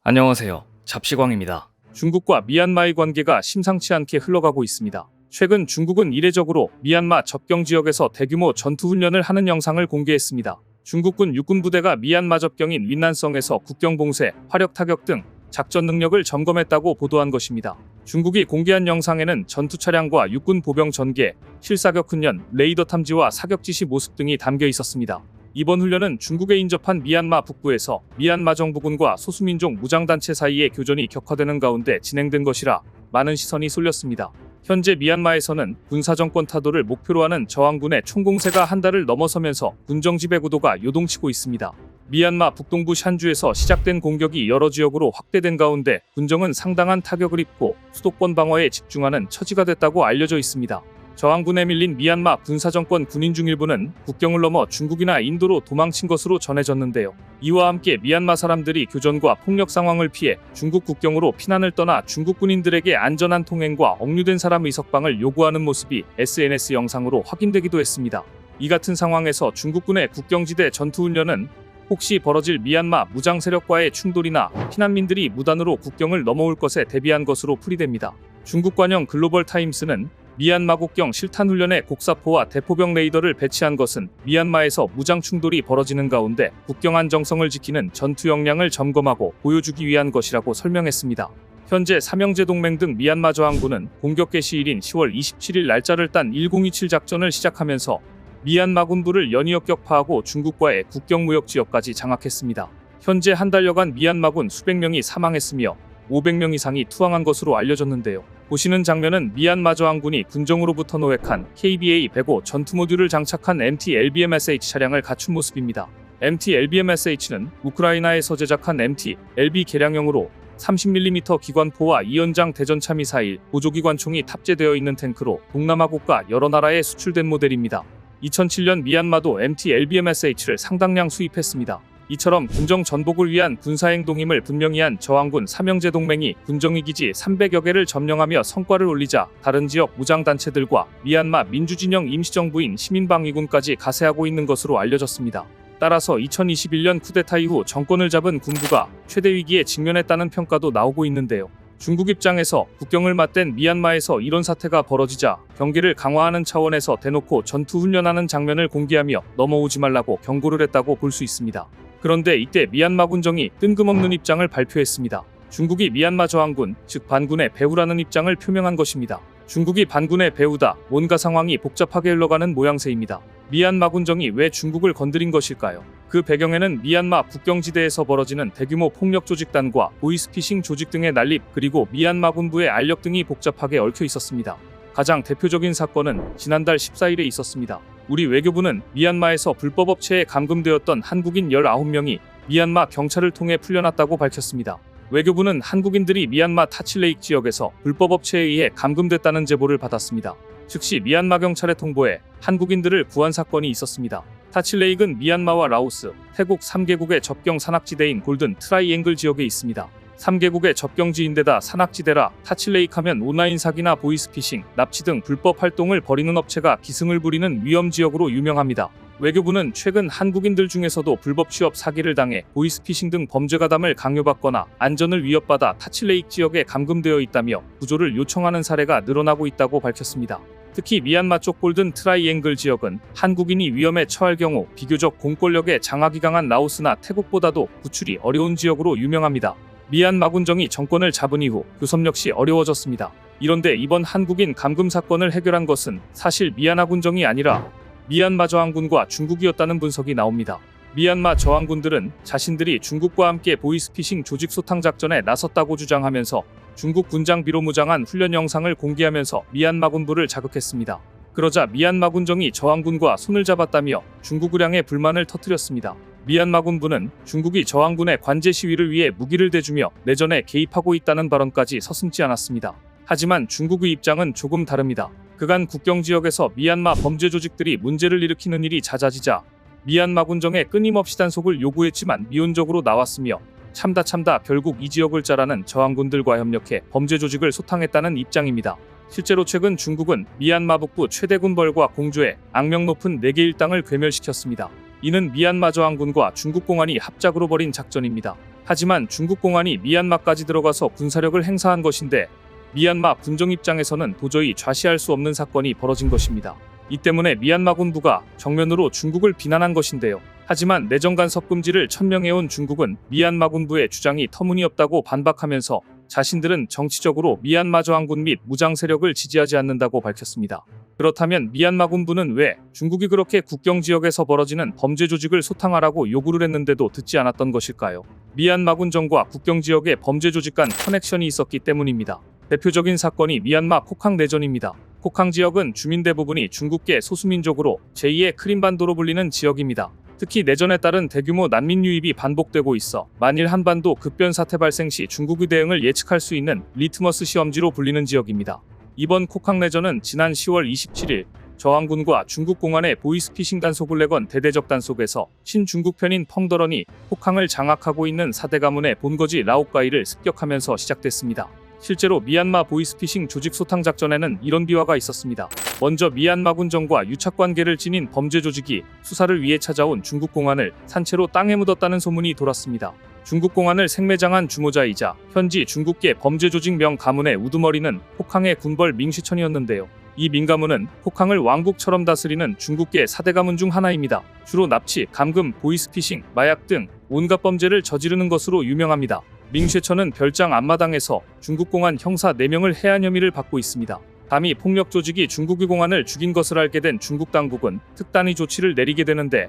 안녕하세요. 잡시광입니다. 중국과 미얀마의 관계가 심상치 않게 흘러가고 있습니다. 최근 중국은 이례적으로 미얀마 접경 지역에서 대규모 전투훈련을 하는 영상을 공개했습니다. 중국군 육군부대가 미얀마 접경인 윈난성에서 국경 봉쇄, 화력 타격 등 작전 능력을 점검했다고 보도한 것입니다. 중국이 공개한 영상에는 전투 차량과 육군 보병 전개, 실사격 훈련, 레이더 탐지와 사격 지시 모습 등이 담겨 있었습니다. 이번 훈련은 중국에 인접한 미얀마 북부에서 미얀마 정부군과 소수민족 무장단체 사이의 교전이 격화되는 가운데 진행된 것이라 많은 시선이 쏠렸습니다. 현재 미얀마에서는 군사정권 타도를 목표로 하는 저항군의 총공세가 한 달을 넘어서면서 군정 지배 구도가 요동치고 있습니다. 미얀마 북동부 샨주에서 시작된 공격이 여러 지역으로 확대된 가운데 군정은 상당한 타격을 입고 수도권 방어에 집중하는 처지가 됐다고 알려져 있습니다. 저항군에 밀린 미얀마 군사정권 군인 중 일부는 국경을 넘어 중국이나 인도로 도망친 것으로 전해졌는데요. 이와 함께 미얀마 사람들이 교전과 폭력 상황을 피해 중국 국경으로 피난을 떠나 중국 군인들에게 안전한 통행과 억류된 사람 의석방을 요구하는 모습이 SNS 영상으로 확인되기도 했습니다. 이 같은 상황에서 중국군의 국경지대 전투훈련은 혹시 벌어질 미얀마 무장 세력과의 충돌이나 피난민들이 무단으로 국경을 넘어올 것에 대비한 것으로 풀이됩니다. 중국 관영 글로벌 타임스는 미얀마 국경 실탄훈련에 곡사포와 대포병 레이더를 배치한 것은 미얀마에서 무장 충돌이 벌어지는 가운데 국경 안정성을 지키는 전투 역량을 점검하고 보여주기 위한 것이라고 설명했습니다. 현재 삼형제 동맹 등 미얀마 저항군은 공격 개시일인 10월 27일 날짜를 딴 1027 작전을 시작하면서 미얀마 군부를 연이어 격파하고 중국과의 국경 무역 지역까지 장악했습니다. 현재 한 달여간 미얀마군 수백 명이 사망했으며 500명 이상이 투항한 것으로 알려졌는데요. 보시는 장면은 미얀마 저항군이 군정으로부터 노획한 KBA-105 전투 모듈을 장착한 MT-LBMSH 차량을 갖춘 모습입니다. MT-LBMSH는 우크라이나에서 제작한 MT-LB 개량형으로 30mm 기관포와 2연장 대전차 미사일, 보조기관총이 탑재되어 있는 탱크로 동남아 국가 여러 나라에 수출된 모델입니다. 2007년 미얀마도 MT-LBMSH를 상당량 수입했습니다. 이처럼 군정 전복을 위한 군사행동임을 분명히 한 저항군 삼형제 동맹이 군정위 기지 300여 개를 점령하며 성과를 올리자 다른 지역 무장단체들과 미얀마 민주진영 임시정부인 시민방위군까지 가세하고 있는 것으로 알려졌습니다. 따라서 2021년 쿠데타 이후 정권을 잡은 군부가 최대 위기에 직면했다는 평가도 나오고 있는데요. 중국 입장에서 국경을 맞댄 미얀마에서 이런 사태가 벌어지자 경계를 강화하는 차원에서 대놓고 전투훈련하는 장면을 공개하며 넘어오지 말라고 경고를 했다고 볼 수 있습니다. 그런데 이때 미얀마 군정이 뜬금없는 입장을 발표했습니다. 중국이 미얀마 저항군, 즉 반군의 배후라는 입장을 표명한 것입니다. 중국이 반군의 배후다, 뭔가 상황이 복잡하게 흘러가는 모양새입니다. 미얀마 군정이 왜 중국을 건드린 것일까요? 그 배경에는 미얀마 국경지대에서 벌어지는 대규모 폭력 조직단과 보이스피싱 조직 등의 난립, 그리고 미얀마 군부의 알력 등이 복잡하게 얽혀 있었습니다. 가장 대표적인 사건은 지난달 14일에 있었습니다. 우리 외교부는 미얀마에서 불법 업체에 감금되었던 한국인 19명이 미얀마 경찰을 통해 풀려났다고 밝혔습니다. 외교부는 한국인들이 미얀마 타칠레익 지역에서 불법 업체에 의해 감금됐다는 제보를 받았습니다. 즉시 미얀마 경찰에 통보해 한국인들을 구한 사건이 있었습니다. 타칠레익은 미얀마와 라오스, 태국 3개국의 접경 산악지대인 골든 트라이앵글 지역에 있습니다. 3개국의 접경지인데다 산악지대라 타칠레익 하면 온라인 사기나 보이스피싱, 납치 등 불법 활동을 벌이는 업체가 기승을 부리는 위험지역으로 유명합니다. 외교부는 최근 한국인들 중에서도 불법 취업 사기를 당해 보이스피싱 등 범죄 가담을 강요받거나 안전을 위협받아 타칠레익 지역에 감금되어 있다며 구조를 요청하는 사례가 늘어나고 있다고 밝혔습니다. 특히 미얀마 쪽 골든 트라이앵글 지역은 한국인이 위험에 처할 경우 비교적 공권력에 장악이 강한 라오스나 태국보다도 구출이 어려운 지역으로 유명합니다. 미얀마 군정이 정권을 잡은 이후 교섭 역시 어려워졌습니다. 이런데 이번 한국인 감금 사건을 해결한 것은 사실 미얀마 군정이 아니라 미얀마 저항군과 중국이었다는 분석이 나옵니다. 미얀마 저항군들은 자신들이 중국과 함께 보이스피싱 조직 소탕 작전에 나섰다고 주장하면서 중국 군장비로 무장한 훈련 영상을 공개하면서 미얀마 군부를 자극했습니다. 그러자 미얀마 군정이 저항군과 손을 잡았다며 중국을 향해 불만을 터뜨렸습니다. 미얀마 군부는 중국이 저항군의 관제 시위를 위해 무기를 대주며 내전에 개입하고 있다는 발언까지 서슴지 않았습니다. 하지만 중국의 입장은 조금 다릅니다. 그간 국경 지역에서 미얀마 범죄 조직들이 문제를 일으키는 일이 잦아지자 미얀마 군정에 끊임없이 단속을 요구했지만 미온적으로 나왔으며 참다 결국 이 지역을 짜라는 저항군들과 협력해 범죄 조직을 소탕했다는 입장입니다. 실제로 최근 중국은 미얀마 북부 최대 군벌과 공주에 악명 높은 4개 일당을 괴멸시켰습니다. 이는 미얀마 저항군과 중국 공안이 합작으로 벌인 작전입니다. 하지만 중국 공안이 미얀마까지 들어가서 군사력을 행사한 것인데 미얀마 군정 입장에서는 도저히 좌시할 수 없는 사건이 벌어진 것입니다. 이 때문에 미얀마 군부가 정면으로 중국을 비난한 것인데요. 하지만 내정 간섭 금지를 천명해온 중국은 미얀마 군부의 주장이 터무니없다고 반박하면서 자신들은 정치적으로 미얀마 저항군 및 무장 세력을 지지하지 않는다고 밝혔습니다. 그렇다면 미얀마 군부는 왜 중국이 그렇게 국경 지역에서 벌어지는 범죄 조직을 소탕하라고 요구를 했는데도 듣지 않았던 것일까요? 미얀마 군정과 국경 지역의 범죄 조직 간 커넥션이 있었기 때문입니다. 대표적인 사건이 미얀마 코캉 내전입니다. 코캉 지역은 주민 대부분이 중국계 소수민족으로 제2의 크림반도로 불리는 지역입니다. 특히 내전에 따른 대규모 난민 유입이 반복되고 있어 만일 한반도 급변 사태 발생 시 중국의 대응을 예측할 수 있는 리트머스 시험지로 불리는 지역입니다. 이번 코캉 내전은 지난 10월 27일 저항군과 중국 공안의 보이스피싱 단속을 내건 대대적 단속에서 친중국 편인 펑더런이 코캉을 장악하고 있는 4대 가문의 본거지 라옥가이를 습격하면서 시작됐습니다. 실제로 미얀마 보이스피싱 조직 소탕 작전에는 이런 비화가 있었습니다. 먼저 미얀마 군정과 유착관계를 지닌 범죄 조직이 수사를 위해 찾아온 중국 공안을 산채로 땅에 묻었다는 소문이 돌았습니다. 중국 공안을 생매장한 주모자이자 현지 중국계 범죄 조직 명 가문의 우두머리는 코캉의 군벌 밍시천이었는데요. 이 민가문은 코캉을 왕국처럼 다스리는 중국계 4대 가문 중 하나입니다. 주로 납치, 감금, 보이스피싱, 마약 등 온갖 범죄를 저지르는 것으로 유명합니다. 밍쉐천은 별장 앞마당에서 중국 공안 형사 4명을 해한 혐의를 받고 있습니다. 감히 폭력 조직이 중국의 공안을 죽인 것을 알게 된 중국 당국은 특단의 조치를 내리게 되는데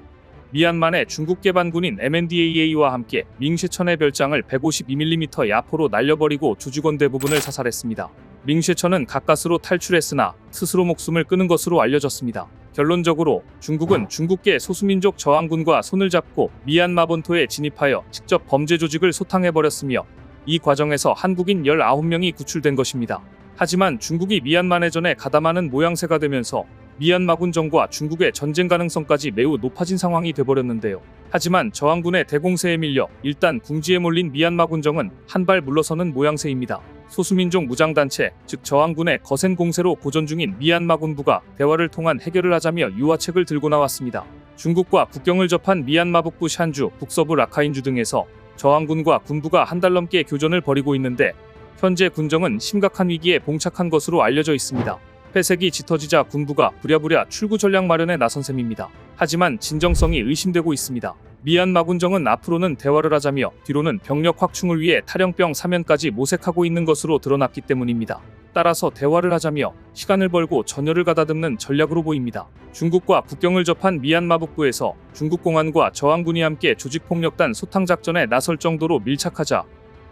미얀마 내 중국 개반군인 MNDAA와 함께 밍쉐천의 별장을 152mm 야포로 날려버리고 조직원 대부분을 사살했습니다. 밍쉐천은 가까스로 탈출했으나 스스로 목숨을 끊은 것으로 알려졌습니다. 결론적으로 중국은 중국계 소수민족 저항군과 손을 잡고 미얀마 본토에 진입하여 직접 범죄 조직을 소탕해버렸으며 이 과정에서 한국인 19명이 구출된 것입니다. 하지만 중국이 미얀마 내전에 가담하는 모양새가 되면서 미얀마 군정과 중국의 전쟁 가능성까지 매우 높아진 상황이 돼버렸는데요. 하지만 저항군의 대공세에 밀려 일단 궁지에 몰린 미얀마 군정은 한 발 물러서는 모양새입니다. 소수민족 무장단체, 즉 저항군의 거센 공세로 고전 중인 미얀마 군부가 대화를 통한 해결을 하자며 유화책을 들고 나왔습니다. 중국과 국경을 접한 미얀마 북부 샨주, 북서부 라카인주 등에서 저항군과 군부가 한 달 넘게 교전을 벌이고 있는데 현재 군정은 심각한 위기에 봉착한 것으로 알려져 있습니다. 회색이 짙어지자 군부가 부랴부랴 출구 전략 마련에 나선 셈입니다. 하지만 진정성이 의심되고 있습니다. 미얀마 군정은 앞으로는 대화를 하자며 뒤로는 병력 확충을 위해 탈영병 사면까지 모색하고 있는 것으로 드러났기 때문입니다. 따라서 대화를 하자며 시간을 벌고 전열을 가다듬는 전략으로 보입니다. 중국과 국경을 접한 미얀마 북부에서 중국 공안과 저항군이 함께 조직폭력단 소탕작전에 나설 정도로 밀착하자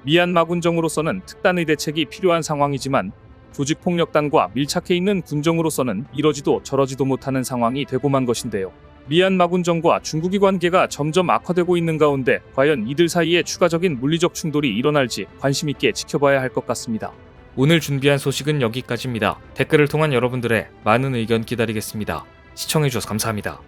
미얀마 군정으로서는 특단의 대책이 필요한 상황이지만 조직폭력단과 밀착해 있는 군정으로서는 이러지도 저러지도 못하는 상황이 되고 만 것인데요. 미얀마 군정과 중국의 관계가 점점 악화되고 있는 가운데 과연 이들 사이에 추가적인 물리적 충돌이 일어날지 관심 있게 지켜봐야 할 것 같습니다. 오늘 준비한 소식은 여기까지입니다. 댓글을 통한 여러분들의 많은 의견 기다리겠습니다. 시청해주셔서 감사합니다.